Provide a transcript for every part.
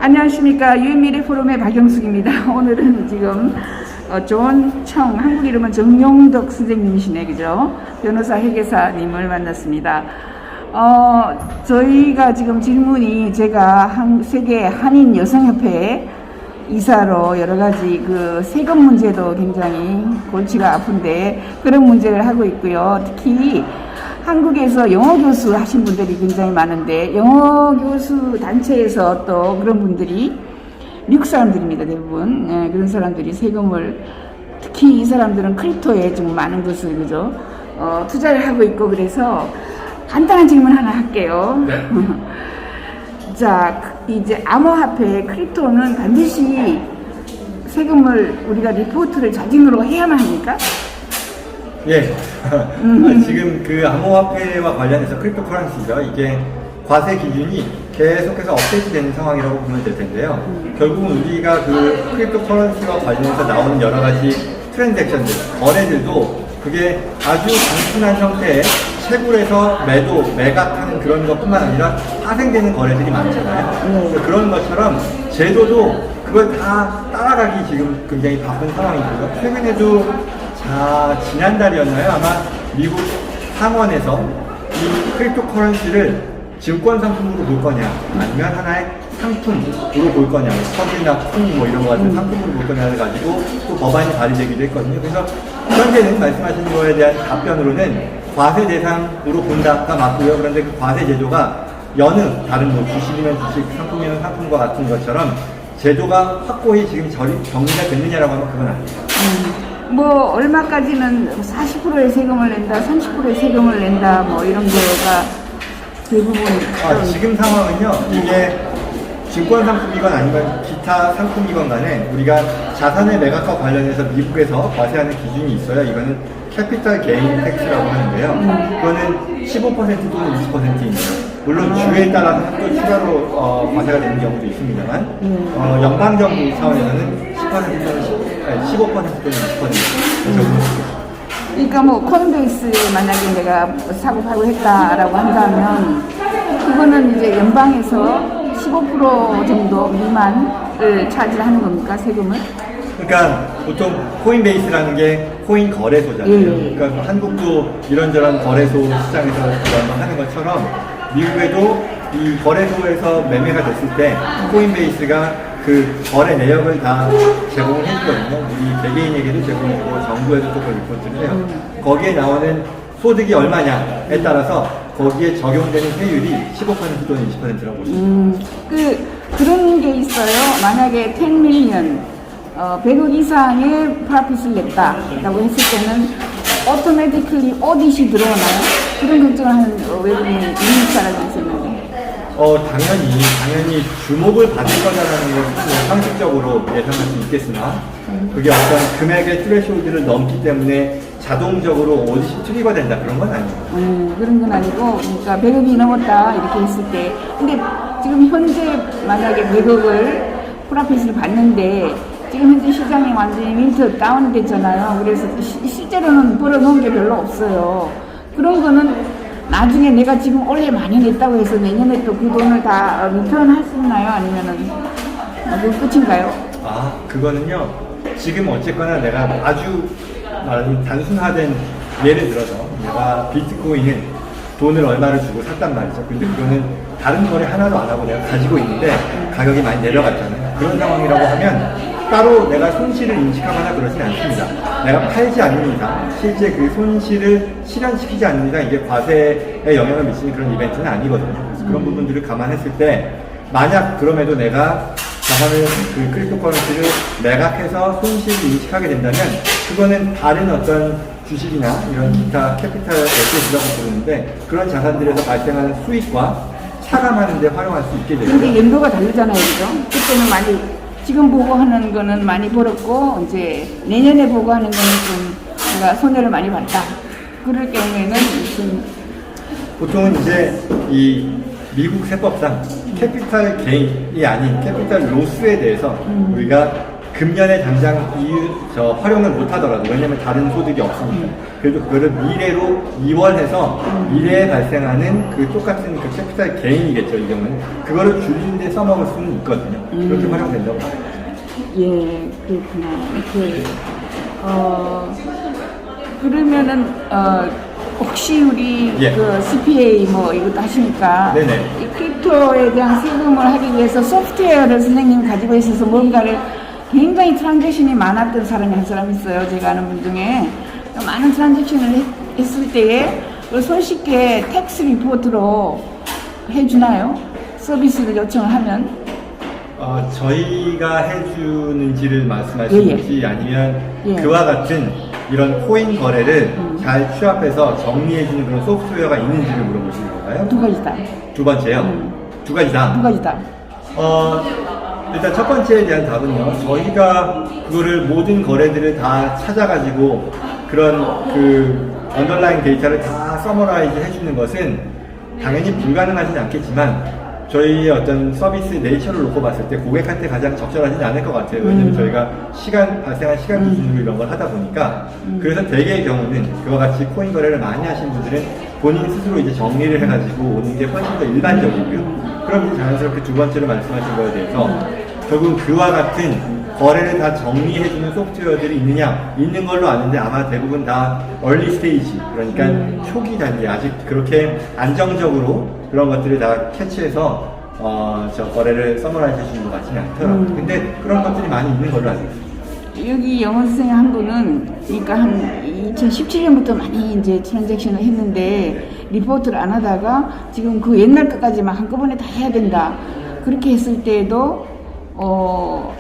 안녕하십니까. 유엔미래 포럼의 박영숙입니다. 오늘은 지금 존 청, 한국 이름은 정용덕 선생님이시네, 그죠? 변호사 회계사님을 만났습니다. 저희가 지금 질문이 제가 세계 한인 여성협회 이사로 여러 가지 그 세금 문제도 굉장히 골치가 아픈데 그런 문제를 하고 있고요. 특히 한국에서 영어 교수 하신 분들이 굉장히 많은데 영어 교수 단체에서 또 그런 분들이 미국 사람들입니다, 대부분. 네, 그런 사람들이 세금을 특히 이 사람들은 크립토에 좀 많은 것을 그죠? 투자를 하고 있고 그래서 간단한 질문 하나 할게요. 네. 자, 이제 암호화폐 크립토는 반드시 세금을 우리가 리포트를 자진으로 해야만 합니까? 예. 지금 그 암호화폐와 관련해서 크립토커런시죠. 이게 과세 기준이 계속해서 업데이트 되는 상황이라고 보면 될 텐데요. 결국은 우리가 그 크립토커런시와 관련해서 나오는 여러 가지 트랜잭션들, 거래들도 그게 아주 단순한 형태의 채굴에서 매각하는 그런 것뿐만 아니라 파생되는 거래들이 많잖아요. 그런 것처럼 제도도 그걸 다 따라가기 지금 굉장히 바쁜 상황이고요. 최근에도 지난달이었나요? 아마 미국 상원에서 이 크립토커런시를 증권 상품으로 볼 거냐, 아니면 하나의 상품으로 볼 거냐, 석이나 콩 뭐 이런 거 같은 상품으로 볼 거냐를 가지고 또 법안이 발의되기도 했거든요. 그래서 현재는 말씀하신 거에 대한 답변으로는 과세 대상으로 본다가 맞고요. 그런데 그 과세 제도가 여느 다른 뭐 주식이면 주식, 상품이면 상품과 같은 것처럼 제도가 확고히 지금 정리가 됐느냐라고 하면 그건 아니에요. 뭐 얼마까지는 40%의 세금을 낸다, 30%의 세금을 낸다, 뭐 이런 거가 대부분. 지금 상황은요, 이게 증권 상품이건 아니면 기타 상품이건 간에 우리가 자산의 매각과 관련해서 미국에서 과세하는 기준이 있어요. 이거는 캐피털 게인 텍스라고 하는데요. 그거는 15% 또는 20%입니다. 물론 주에 따라서 또 추가로 과세가 되는 경우도 있습니다만 연방정부 차원에서는 10% 또는 15% 또는 20% 그러니까 뭐 코인베이스에 만약에 내가 사고 팔고 했다라고 한다면 그거는 이제 연방에서 15% 정도 미만을 차지하는 겁니까, 세금을? 그러니까 보통 코인베이스라는 게 코인 거래소잖아요. 그러니까 한국도 이런저런 거래소 시장에서 하는 것처럼 미국에도 이 거래소에서 매매가 됐을 때 코인베이스가 그 거래 내역을 다 제공을 해주거든요. 우리 개개인에게도 제공해주고 정부에도 또 그걸 리포트를 해요. 거기에 나오는 소득이 얼마냐에 따라서 거기에 적용되는 세율이 15% 또는 20%라고 보시면 돼요. 그런 게 있어요. 만약에 10 밀리언 100억 이상의 프라핏을 냈다라고 했을 때는 오토매티클리 오디시 들어오나요? 그런 걱정을 하는 외국인 미국 사람이 있었는데. 당연히 주목을 받을 거다라는 건 상식적으로 예상할 수 있겠으나 그게 어떤 금액의 트레시홀드를 넘기 때문에 자동적으로 오디시 트리거 된다 그런 건 아니에요. 그런 건 아니고, 그러니까 100억이 넘었다 이렇게 했을 때, 근데 지금 현재 만약에 100억을 프라핏을 받는데 지금 현재 시장이 완전히 윈터 다운 됐잖아요. 그래서 실제로는 벌어놓은 게 별로 없어요. 그런 거는 나중에 내가 지금 올해 많이 냈다고 해서 내년에 또 그 돈을 다 리턴 할 수 있나요? 아니면은 그 끝인가요? 그거는요. 지금 어쨌거나 내가 아주 말하자면 단순화된 예를 들어서 내가 비트코인을 돈을 얼마를 주고 샀단 말이죠. 근데 그거는 다른 거래 하나도 안 하고 내가 가지고 있는데 가격이 많이 내려갔잖아요. 그런 상황이라고 하면 따로 내가 손실을 인식하거나 그러진 않습니다. 내가 팔지 않는 이상, 실제 그 손실을 실현시키지 않는 이상 이게 과세에 영향을 미치는 그런 이벤트는 아니거든요. 그래서 그런 부분들을 감안했을 때 만약 그럼에도 내가 자산을 그 크립토커런시를 매각해서 손실을 인식하게 된다면 그거는 다른 어떤 주식이나 이런 기타 캐피탈 에셋이라고 부르는데 그런 자산들에서 발생하는 수익과 차감하는 데 활용할 수 있게 되죠. 근데 연도가 다르잖아요, 그죠? 그때는 많이 지금 보고 하는 거는 많이 벌었고 이제 내년에 보고 하는 거는 좀 뭔가 손해를 많이 봤다. 그럴 경우에는 무슨 보통은 이제 이 미국 세법상 캐피탈 게인이 아닌 캐피탈 로스에 대해서 우리가 금년에 당장 활용을 못 하더라도, 왜냐면 다른 소득이 없으니까. 그래도 그거를 미래로 이월해서 미래에 발생하는 그 똑같은 그 캐피탈 게인이겠죠, 이 경우는. 그거를 줄이는데 써먹을 수는 있거든요. 그렇게 활용된다고 봐요. 예, 그렇구나. 그러면은, 혹시 우리 예. 그 CPA 뭐 이것도 하시니까 네네. 이 크립토에 대한 세금을 하기 위해서 소프트웨어를 선생님이 가지고 있어서 뭔가를 굉장히 트랜잭션이 많았던 사람이 한 사람 있어요. 제가 아는 분 중에 많은 트랜잭션을 했을 때에 그걸 손쉽게 텍스 리포트로 해주나요? 서비스를 요청을 하면? 저희가 해주는지를 말씀하시는지 아니면 예. 그와 같은 이런 코인 거래를 잘 취합해서 정리해주는 그런 소프트웨어가 있는지를 물어보시는 건가요? 두 가지다. 두 번째요? 두 가지다. 두 가지다. 일단 첫 번째에 대한 답은요, 저희가 그거를 모든 거래들을 다 찾아가지고 그런 그 언더라인 데이터를 다 서머라이즈 해주는 것은 당연히 불가능하진 않겠지만 저희의 어떤 서비스 네이처를 놓고 봤을 때 고객한테 가장 적절하지는 않을 것 같아요. 왜냐면 저희가 발생한 시간 기준으로 이런 걸 하다 보니까. 그래서 대개의 경우는 그와 같이 코인 거래를 많이 하신 분들은 본인 스스로 이제 정리를 해가지고 오는 게 훨씬 더 일반적이고요. 그럼 이제 자연스럽게 두 번째로 말씀하신 거에 대해서 결국은 그와 같은 거래를 다 정리해주는 소프트웨어들이 있는 걸로 아는데 아마 대부분 다 얼리 스테이지, 그러니까 초기 단계, 아직 그렇게 안정적으로 그런 것들을 다 캐치해서 저 거래를 서머라이즈 해주는 것 같지는 않더라고요. 근데 그런 것들이 많이 있는 걸로 알고 있습니다. 여기 영어 선생님 한 분은 그러니까 한 2017년부터 많이 이제 트랜잭션을 했는데 리포트를 안 하다가 지금 그 옛날 것까지 막 한꺼번에 다 해야 된다. 그렇게 했을 때에도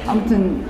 아무튼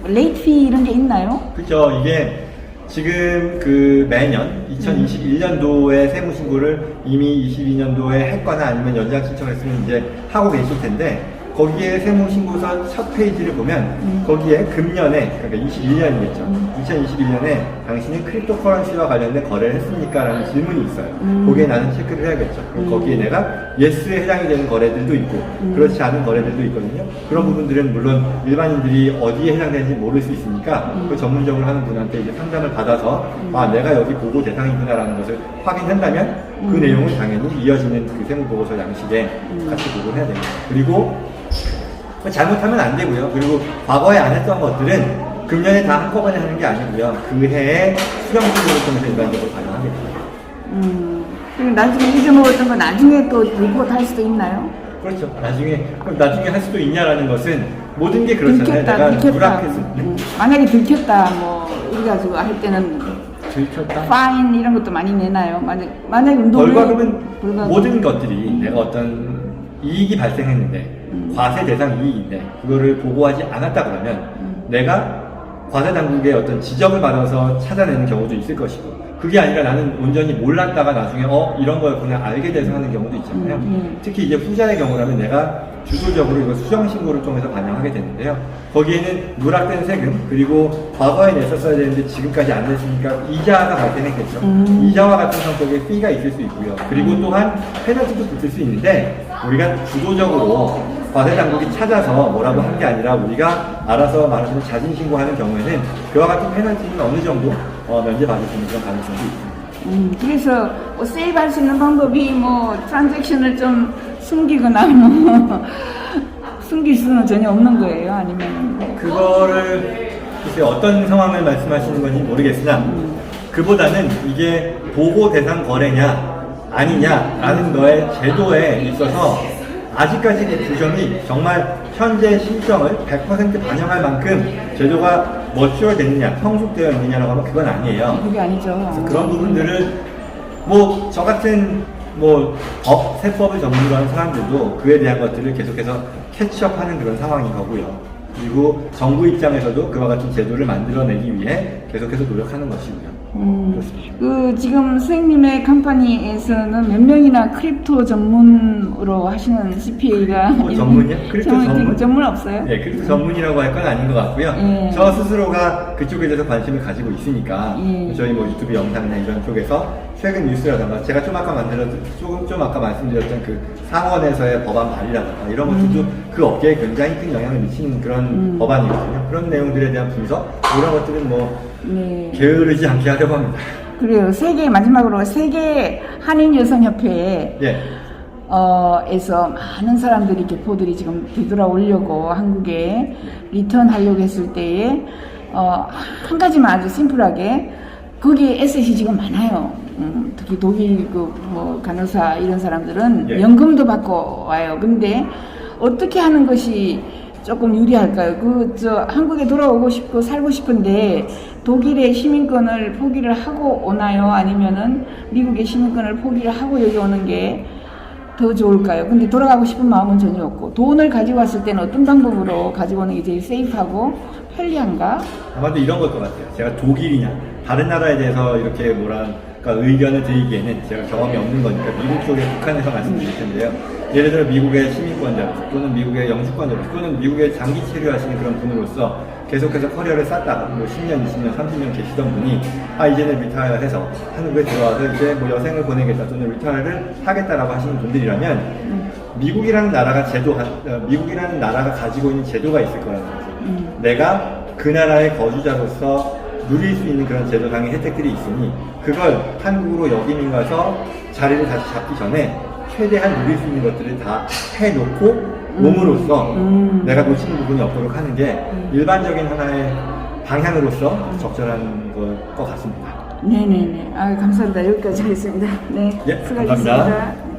레이트 피 이런 게 있나요? 그렇죠. 이게 지금 그 매년 2021년도에 세무신고를 이미 22년도에 했거나 아니면 연장 신청했으면 이제 하고 계실 텐데 거기에 세무신고서 첫 페이지를 보면 거기에 금년에, 그러니까 21년이겠죠. 2021년에 당신은 크립토커런시와 관련된 거래를 했습니까? 라는 질문이 있어요. 거기에 나는 체크를 해야겠죠. 그럼 거기에 내가 예스에 해당이 되는 거래들도 있고 그렇지 않은 거래들도 있거든요. 그런 부분들은 물론 일반인들이 어디에 해당되는지 모를 수 있으니까 그 전문적으로 하는 분한테 이제 상담을 받아서 내가 여기 보고 대상이구나 라는 것을 확인한다면 그 내용은 당연히 이어지는 그 세무보고서 양식에 같이 보고를 해야 됩니다. 그리고 잘못하면 안 되고요. 그리고 과거에 안 했던 것들은 금년에 다 한꺼번에 하는 게 아니고요. 그 해에 수령신고를 통해서 일반적으로 반영하겠습니다. 그럼 나중에 잊어먹었던 거 나중에 또 리포트 할 수도 있나요? 그렇죠. 나중에 할 수도 있냐라는 것은 모든 게 그렇잖아요. 내가 누락했을 때. 만약에 들켰다 뭐 이래가지고 할 때는 들켰다. 파인 이런 것도 많이 내나요? 만약에 벌과금은 모든 것들이 내가 어떤 이익이 발생했는데 과세 대상 이익인데 그거를 보고하지 않았다 그러면 내가 과세 당국의 어떤 지적을 받아서 찾아내는 경우도 있을 것이고, 그게 아니라 나는 온전히 몰랐다가 나중에 이런 거였구나 알게 돼서 하는 경우도 있잖아요. 특히 이제 후자의 경우라면 내가 주도적으로 이거 수정 신고를 통해서 반영하게 되는데요. 거기에는 누락된 세금, 그리고 과거에 냈었어야 되는데 지금까지 안 냈으니까 이자가 발생했겠죠. 이자와 같은 성격의 피가 있을 수 있고요. 그리고 또한 페널티도 붙을 수 있는데 우리가 주도적으로 과세 당국이 찾아서 뭐라고 한 게 아니라 우리가 알아서 말하자면 자진 신고하는 경우에는 그와 같은 페널티는 어느 정도 면제받을 수 있는 그런 가능성도 있습니다. 그래서 뭐 세이브할 수 있는 방법이 뭐 트랜잭션을 좀 숨기거나 뭐 숨길 수는 전혀 없는 거예요? 아니면 그거를 글쎄 어떤 상황을 말씀하시는 건지 모르겠으나 그보다는 이게 보고 대상 거래냐 아니냐라는 너의 제도에 있어서 아직까지 그 규정이 정말 현재 실정을 100% 반영할 만큼 제도가 머추어 됐느냐, 성숙되어 있느냐라고 하면 그건 아니에요. 그게 아니죠. 그래서 그런 부분들을 뭐 저 같은 뭐 세법을 전문으로 하는 사람들도 그에 대한 것들을 계속해서 캐치업하는 그런 상황인 거고요. 그리고 정부 입장에서도 그와 같은 제도를 만들어내기 위해 계속해서 노력하는 것이고요. 그렇습니다. 그 지금 선생님의 컴퍼니에서는 몇 명이나 크립토 전문으로 하시는 CPA가 전문이요? 크립토 전문? 전문 없어요? 네, 크립토 전문이라고 할 건 아닌 것 같고요. 예. 저 스스로가 그쪽에 대해서 관심을 가지고 있으니까 예. 저희 뭐 유튜브 영상이나 이런 쪽에서 최근 뉴스라던가 제가 좀 아까 말씀드렸던 그 상원에서의 법안 발의라던가 이런 것들도 그 업계에 굉장히 큰 영향을 미치는 그런 법안이거든요. 그런 내용들에 대한 분석 이런 것들은 뭐 네. 게으르지 않게 하려고 합니다. 그래요. 마지막으로 세계 한인 여성협회에 예. 에서 많은 사람들이 교포들이 지금 되돌아오려고 한국에 리턴하려고 했을 때에 한 가지만 아주 심플하게 거기에 에셋이 지금 많아요. 특히 독일 뭐 간호사 이런 사람들은 예. 연금도 받고 와요. 근데 어떻게 하는 것이 조금 유리할까요? 한국에 돌아오고 싶고 살고 싶은데 독일의 시민권을 포기를 하고 오나요? 아니면은 미국의 시민권을 포기를 하고 여기 오는 게 더 좋을까요? 근데 돌아가고 싶은 마음은 전혀 없고 돈을 가지고 왔을 때는 어떤 방법으로 가지고 오는 게 제일 세이프하고 편리한가? 아마도 이런 걸 것 같아요. 제가 독일이냐 다른 나라에 대해서 이렇게 뭐랄까 의견을 드리기에는 제가 경험이 없는 거니까 미국 쪽에 북한에서 말씀드릴 텐데요. 예를 들어 미국의 시민권자로서 또는 미국의 영주권자로서 또는 미국에 장기 체류하시는 그런 분으로서 계속해서 커리어를 쌓다가 뭐 10년, 20년, 30년 계시던 분이 이제는 리타이어해서 한국에 들어와서 이제 뭐 여생을 보내겠다 또는 리타이어를 하겠다라고 하시는 분들이라면 미국이라는 나라가 가지고 있는 제도가 있을 거라는 거죠. 내가 그 나라의 거주자로서 누릴 수 있는 그런 제도상의 혜택들이 있으니 그걸 한국으로 여기민 가서 자리를 다시 잡기 전에 최대한 누릴 수 있는 것들을 다 해놓고 몸으로써 내가 놓치는 부분이 없도록 하는 게 일반적인 하나의 방향으로서 적절한 것 같습니다. 네네네. 감사합니다. 여기까지 하겠습니다. 네. 예, 수고하셨습니다. 감사합니다.